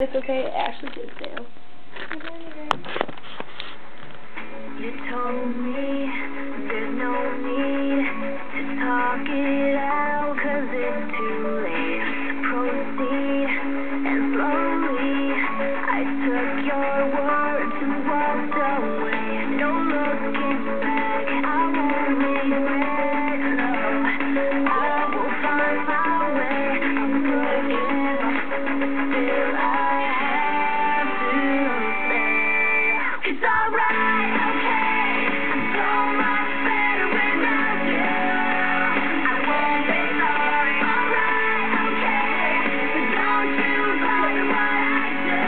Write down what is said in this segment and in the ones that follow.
It's okay, Ashley did fail. You told me there's no need to talk it out, 'cause it's too late to proceed. And slowly I took your words and walked away. No looking back, I won't regret, no. I will find my way. I'm broken, still I have to say it's alright, okay. I'm so much better without you. I won't be sorry. Alright, okay. But don't you bother what I do.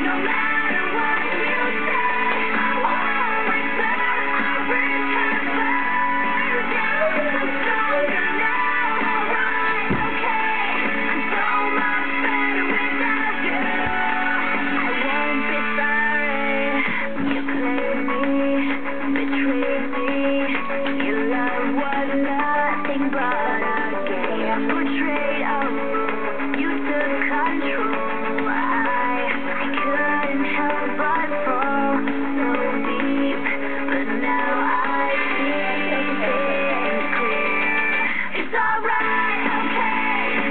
No matter what you say, I won't return. I'll recover. I'm stronger now. Alright, okay. I'm so much better without you. I won't be sorry. You played me, betrayed me. Your love was nothing but a game. Portrayed a role, you took control. I couldn't help but fall so deep, but now I see things clear. It's alright, okay.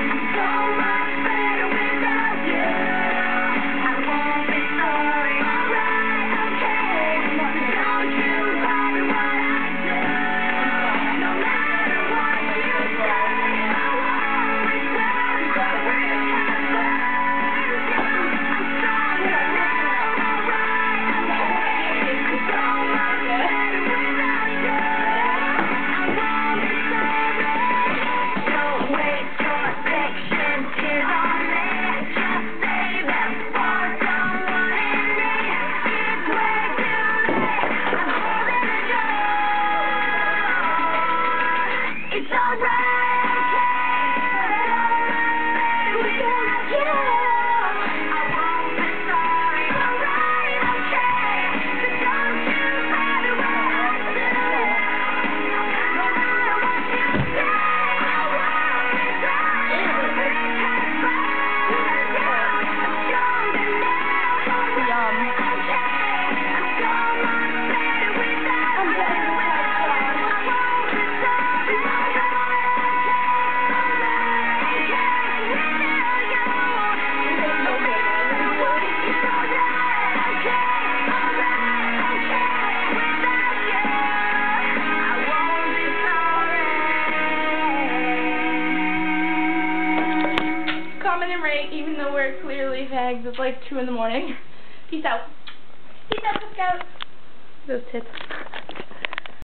I'm so much better without you. I won't be sorry. Alright, okay. Don't you bother what I do. No matter what you say, I won't return. I'll recover. I'm stronger now. Alright, okay. I'm so much better without you. I won't be sorry. Don't waste your affection, tears on me. Just save them for someone in need. It's way too late. I'm holding you. It's alright, okay. Without you, I won't be sorry. Alright, okay. So don't you bother what I do. No matter what you say, I won't return. I'll recover. I'm stronger now. Alright, okay. I'm so much better without you. I won't be sorry. Alright, Comment and rate, even though we're clearly fags. It's like 2 in the morning. Peace out. Peace out, Scout. Those tits.